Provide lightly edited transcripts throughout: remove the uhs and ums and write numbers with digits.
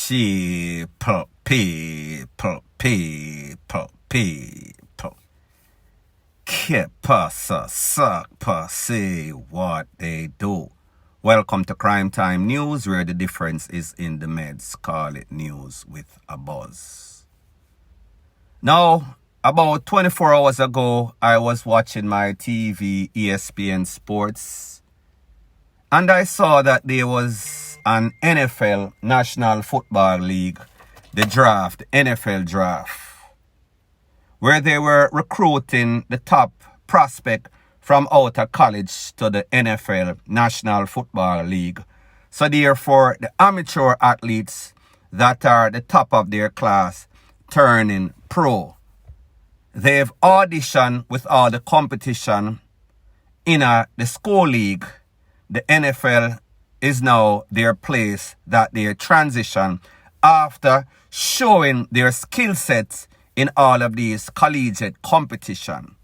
People. Que pasa, suck, say what they do. Welcome to Crime Time News, where the difference is in the meds. Call it news with a buzz. Now, about 24 hours ago, I was watching my TV, ESPN Sports, and I saw that there was an NFL, National Football League, the draft, the NFL draft, where they were recruiting the top prospect from out of college to the NFL, National Football League. So therefore, the amateur athletes that are the top of their class turning pro. They've auditioned with all the competition in the school league. The NFL is now their place that they transition after showing their skill sets in all of these collegiate competition.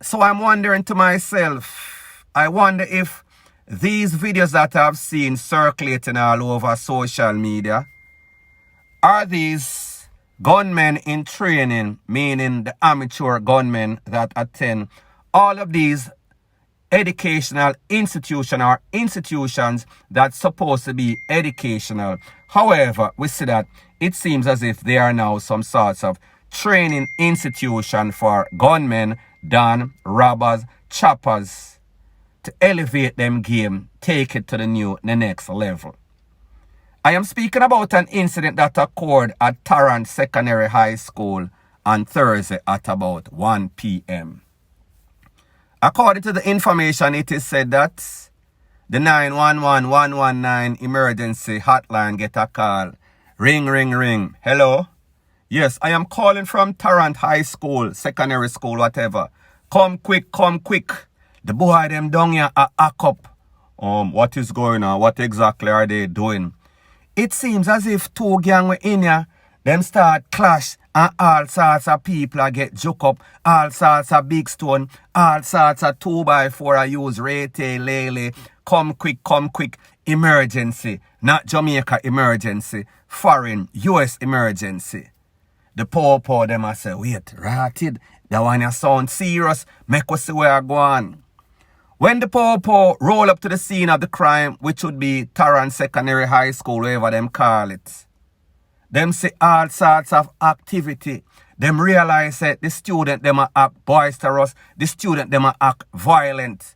So I'm wondering to myself, I wonder if these videos that I've seen circulating all over social media, are these gunmen in training, meaning the amateur gunmen that attend all of these educational institutions or institutions that's supposed to be educational. However, we see that it seems as if they are now some sorts of training institution for gunmen, don, robbers, choppers, to elevate them game, take it to the next level. I am speaking about an incident that occurred at Tarrant Secondary High School on Thursday at about 1 p.m. According to the information, it is said that the 911-119 emergency hotline get a call. Ring, ring, ring. Hello? Yes, I am calling from Tarrant High School, secondary school, whatever. Come quick, come quick. The boy them down here are hack up. What is going on? What exactly are they doing? It seems as if two gang were in here. Them start clash and all sorts of people are get juke up. All sorts of big stone. All sorts of 2x4 are use rete, lele. Come quick. Emergency. Not Jamaica emergency. Foreign, US emergency. The poor them I say, wait, ratted. That one you sound serious. Make us see where I go on. When the poor roll up to the scene of the crime, which would be Tarrant Secondary High School, whatever them call it, them see all sorts of activity. Them realize that the student them act boisterous. The student them act violent.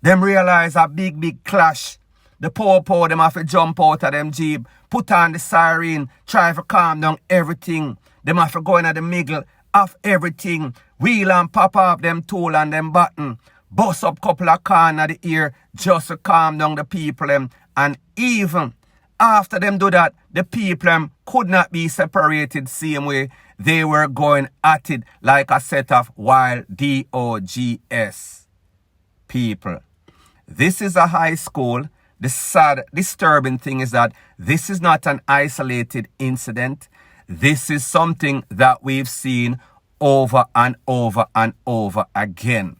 Them realize a big clash. The poor them have to jump out of them jeep, put on the siren, try to calm down everything. Them have to go in the middle of everything. Wheel and pop off them tool and them button. Bust up couple of corn at the ear just to calm down the people them. And even after them do that, the people them could not be separated same way. They were going at it like a set of wild dogs. People. This is a high school. The sad, disturbing thing is that this is not an isolated incident. This is something that we've seen over and over and over again.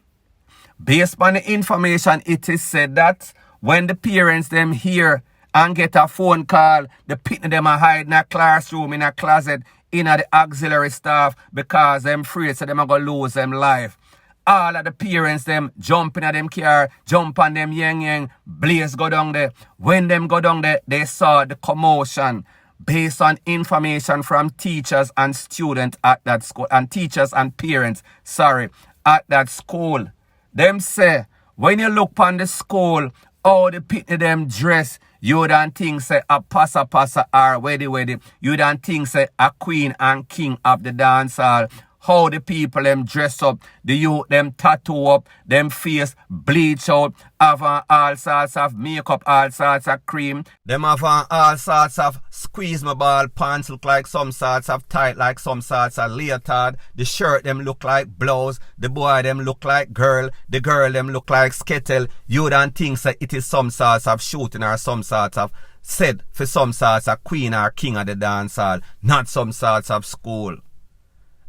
Based on the information, it is said that when the parents them hear and get a phone call, the pitney them are hide in a classroom, in a closet, in the auxiliary staff because them afraid so them are going to lose them life. All of the parents them jump in them car, jump on them yang, blaze go down there. When them go down there, they saw the commotion based on information from teachers and students at that school, and teachers and parents, at that school. Them say, when you look on the school, all the pitney them dress, you don't think say a passa or weddy. You don't think say a queen and king of the dancehall. How the people them dress up, the youth them tattoo up, them face bleach out, have all sorts of makeup, all sorts of cream. Them have all sorts of squeeze my ball pants look like some sorts of tight, like some sorts of leotard. The shirt them look like blouse, the boy them look like girl, the girl them look like skittle. You don't think say it is some sorts of shooting or some sorts of said for some sorts of queen or king of the dancehall, not some sorts of school.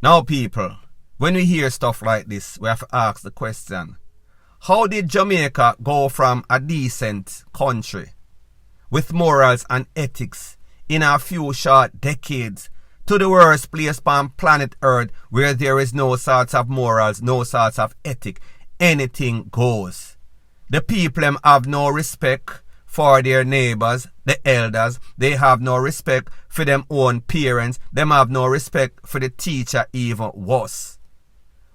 Now people, when we hear stuff like this, we have to ask the question, how did Jamaica go from a decent country with morals and ethics in a few short decades to the worst place on planet Earth where there is no sorts of morals, no sorts of ethic. Anything goes. The people them have no respect for their neighbors, the elders. They have no respect for them own parents. Them have no respect for the teacher, even worse.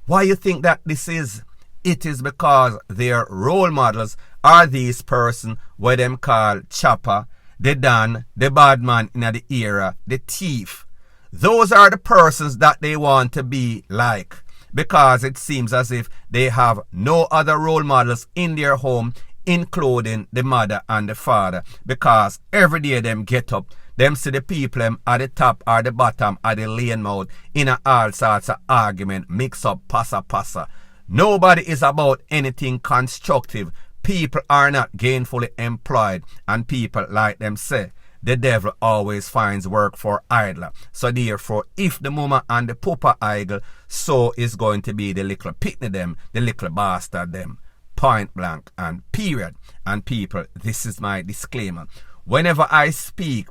Why you think that this is? It is because their role models are these person where them call Chopper, the Don, the bad man in the era, the thief. Those are the persons that they want to be like, because it seems as if they have no other role models in their home, including the mother and the father, because every day them get up, them see the people them at the top or the bottom or the lane mouth in all sorts of argument, mix up, passa. Nobody is about anything constructive. People are not gainfully employed, and people like them say, the devil always finds work for idler. So therefore, if the mama and the papa idle, so is going to be the little pitney them, the little bastard them. Point blank and period. And people, this is my disclaimer. Whenever I speak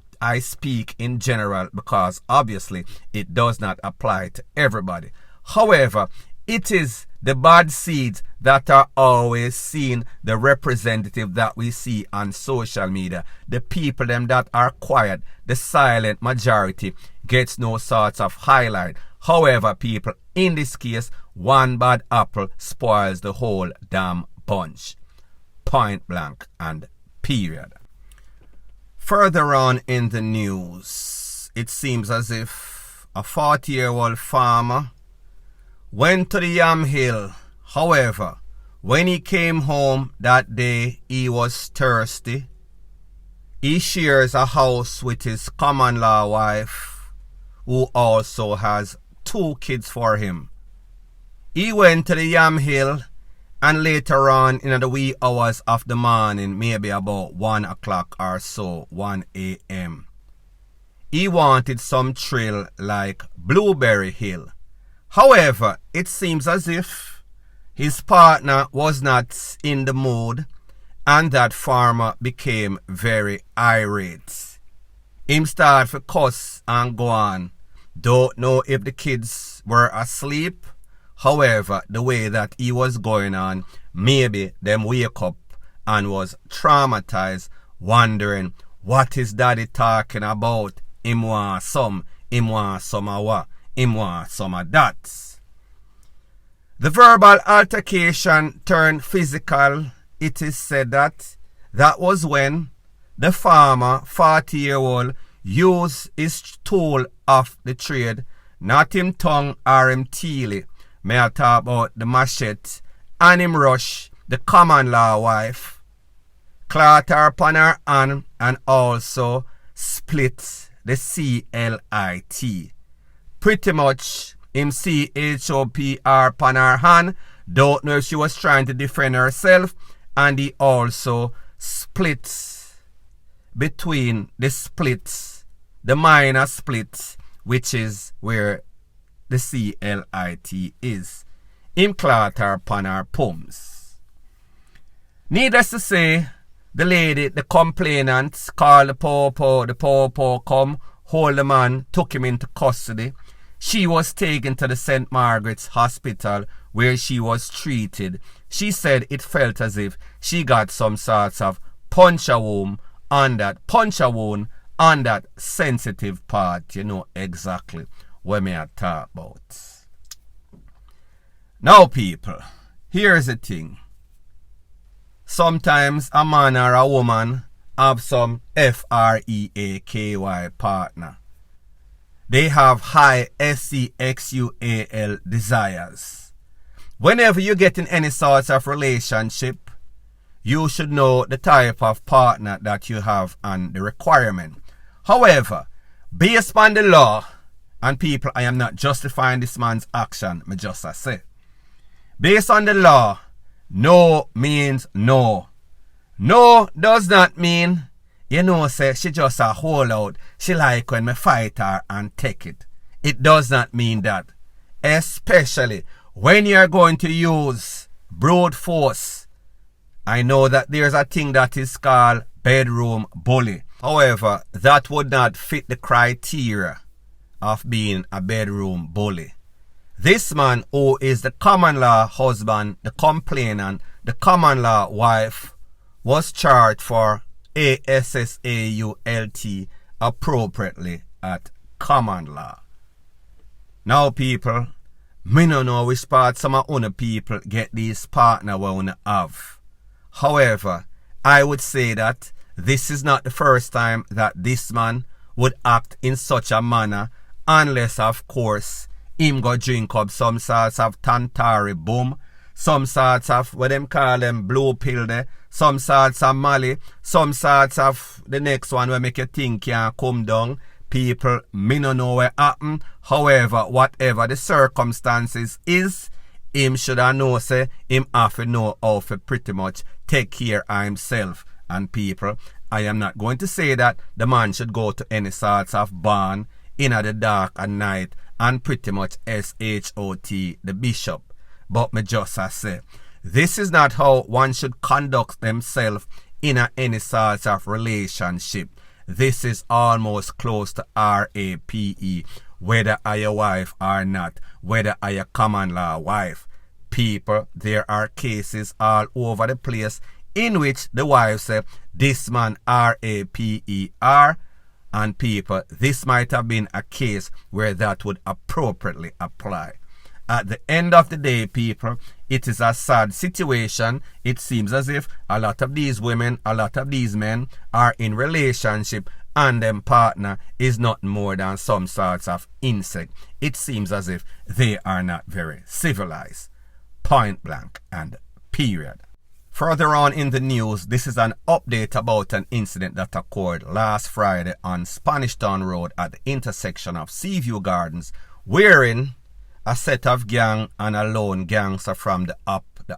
in general because obviously it does not apply to everybody. However, it is the bad seeds that are always seen, the representative that we see on social media. The people them that are quiet, the silent majority, gets no sorts of highlight. However, people, in this case, one bad apple spoils the whole damn bunch. Point blank and period. Further on in the news, it seems as if a 40-year-old farmer went to the Yam Hill. However, when he came home that day, he was thirsty. He shares a house with his common law wife, who also has 2 kids for him. He went to the Yam Hill, and later on in the wee hours of the morning, maybe about 1 o'clock or so, 1 a.m., he wanted some thrill like Blueberry Hill. However, it seems as if his partner was not in the mood, and that farmer became very irate. Him start to cuss and go on. Don't know if the kids were asleep. However, the way that he was going on, maybe them wake up and was traumatized, wondering, what is daddy talking about? Him want some of what? Him want some of that. The verbal altercation turned physical. It is said that was when the farmer, 40-year-old, used his tool of the trade, not him tongue or him teely. May I talk about the machete, and him rush the common law wife, clot her upon her hand, and also split the CLIT. Pretty much him CHOPR upon her hand. Don't know if she was trying to defend herself, and he also split between the splits, the minor splits, which is where the CLIT is. Him clot her upon her pums. Needless to say, the lady, the complainant, called the popo come, hold the man, took him into custody. She was taken to the St. Margaret's Hospital where she was treated. She said it felt as if she got some sorts of puncture wound on that sensitive part. You know exactly what me I talk about. Now people, here's the thing. Sometimes a man or a woman have some FREAKY partner. They have high SEXUAL desires. Whenever you get in any sort of relationship, you should know the type of partner that you have and the requirement. However, based on the law, and people, I am not justifying this man's action, me just say. Based on the law, no means no. No does not mean, you know, say she just a hold out. She like when me fight her and take it. It does not mean that. Especially when you are going to use brute force. I know that there's a thing that is called bedroom bully. However, that would not fit the criteria of being a bedroom bully. This man, who is the common law husband, the complainant, the common law wife, was charged for SH00T appropriately at common law. Now, people, me no know which part some of other people get these partner we wanna have. However, I would say that this is not the first time that this man would act in such a manner, unless, of course, him go drink up some sorts of Tantari boom, some sorts of what them call them blue pill there, some sorts of Molly, some sorts of the next one where make you think can come down. People, me no know what happen. However, whatever the circumstances is, him should have know say him have to know how to pretty much take care of himself. And people, I am not going to say that the man should go to any sorts of barn in the dark at night and pretty much SH00T the bishop. But me just say, this is not how one should conduct themselves in any sort of relationship. This is almost close to RAPE, whether I a wife or not, whether I a common law wife. People, there are cases all over the place in which the wife say, this man RAPER, and people, this might have been a case where that would appropriately apply. At the end of the day, people, it is a sad situation. It seems as if a lot of these women, a lot of these men are in relationship and them partner is not more than some sorts of insect. It seems as if they are not very civilized. Point blank and period. Further on in the news, this is an update about an incident that occurred last Friday on Spanish Town Road at the intersection of Seaview Gardens, wherein a set of gang and a lone gangster from the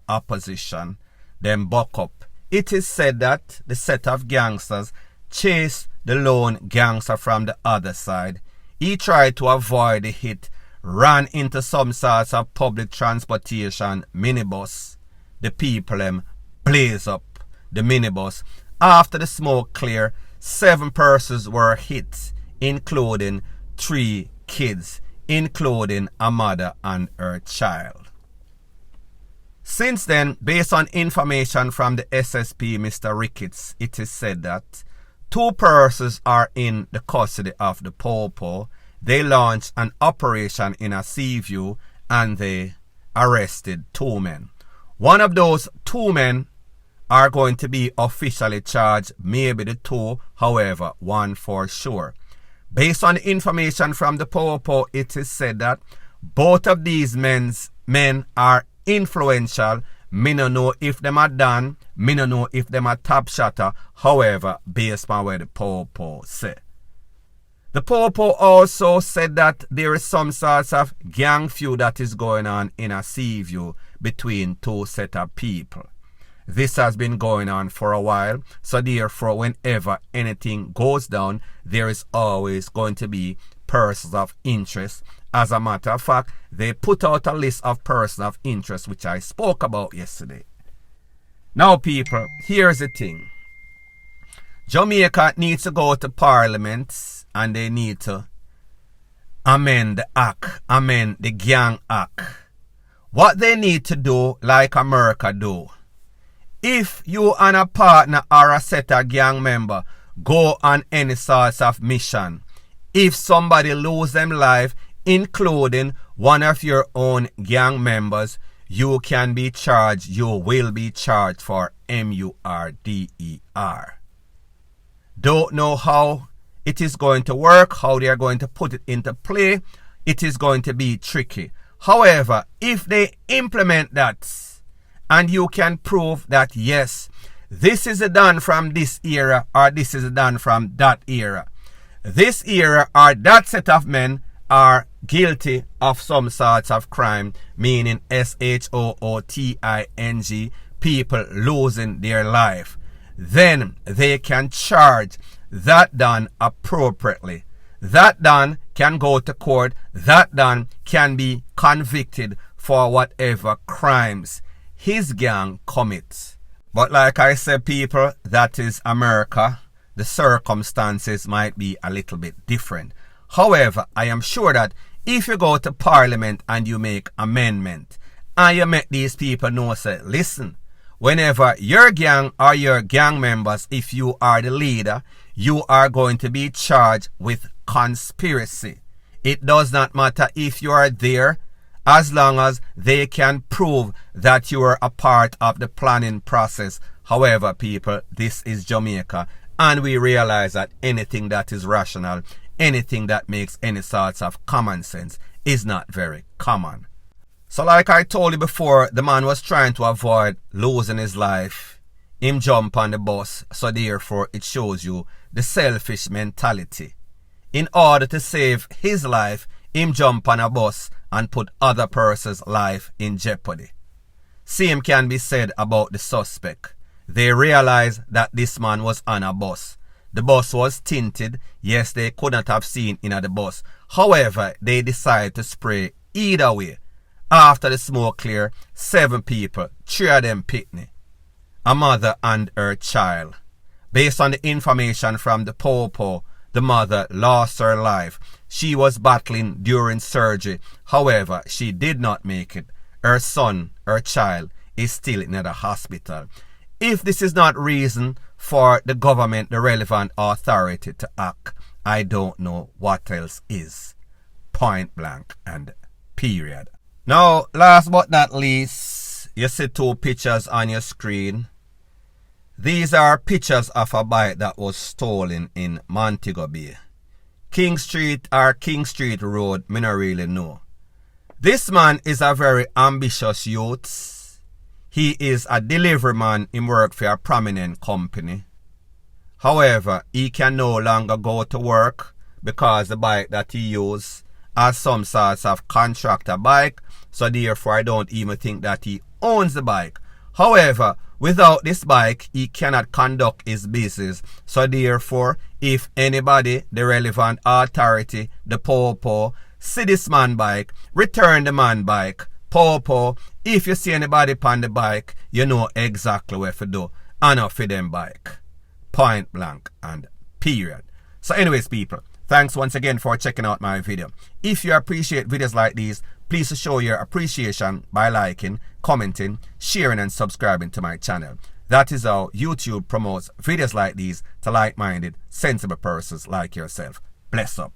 opposition, them buck up. It is said that the set of gangsters chased the lone gangster from the other side. He tried to avoid the hit, ran into some sorts of public transportation minibus. The people blaze up the minibus. After the smoke cleared, 7 persons were hit, including 3 kids, including a mother and her child. Since then, based on information from the SSP, Mr. Ricketts, it is said that 2 persons are in the custody of the Popo. They launched an operation in a Seaview and they arrested 2 men. One of those 2 men are going to be officially charged, maybe the 2, however, 1 for sure. Based on information from the Popo, it is said that both of these men are influential. Me no know if them are done. Me no know if them are top shotter. However, based on what the Popo say. The Popo also said that there is some sorts of gang feud that is going on in a Seaview between 2 set of people. This has been going on for a while, so therefore whenever anything goes down, there is always going to be persons of interest. As a matter of fact, they put out a list of persons of interest which I spoke about yesterday. Now people, here's the thing. Jamaica needs to go to Parliament and they need to amend the act, amend the gang act. What they need to do, like America do, if you and a partner or a set of gang member go on any sort of mission, if somebody lose them life, including one of your own gang members, you can be charged, you will be charged for murder. Don't know how it is going to work, how they are going to put it into play. It is going to be tricky. However, if they implement that, and you can prove that yes, this is done from this era or this is done from that era. This era or that set of men are guilty of some sorts of crime, meaning SH00TING, people losing their life. Then they can charge that done appropriately. That done can go to court. That done can be convicted for whatever crimes his gang commits. But like I said, people, that is America. the circumstances might be a little bit different. However, I am sure that if you go to Parliament and you make amendment and you make these people know, say, listen, whenever your gang or your gang members, if you are the leader, you are going to be charged with conspiracy. It does not matter if you are there, as long as they can prove that you are a part of the planning process. However, people, this is Jamaica, and we realize that anything that is rational, anything that makes any sorts of common sense is not very common. So like I told you before, the man was trying to avoid losing his life. Him jump on the bus, so therefore it shows you the selfish mentality. In order to save his life, him jump on a bus and put other person's life in jeopardy. Same can be said about the suspect. They realized that this man was on a bus. The bus was tinted. Yes, they could not have seen in the bus. However, they decided to spray either way. After the smoke clear, 7 people, 3 of them pitney, a mother and her child. Based on the information from the Popo, the mother lost her life. She was battling during surgery. However, she did not make it. Her son, her child, is still in the hospital. If this is not reason for the government, the relevant authority to act, I don't know what else is. Point blank and period. Now, last but not least, you see 2 pictures on your screen. These are pictures of a bike that was stolen in Montego Bay. King Street or King Street Road, me not really know. This man is a very ambitious youth. He is a delivery man. He work for a prominent company. However, he can no longer go to work because the bike that he used has some sorts of contractor bike. So therefore, I don't even think that he owns the bike. However, without this bike, he cannot conduct his business. So therefore, if anybody, the relevant authority, the Popo, see this man bike, return the man bike. Popo, if you see anybody on the bike, you know exactly what to do. And not for them bike. Point blank and period. So anyways, people, thanks once again for checking out my video. If you appreciate videos like these, please show your appreciation by liking, commenting, sharing and subscribing to my channel. That is how YouTube promotes videos like these to like-minded, sensible persons like yourself. Bless up.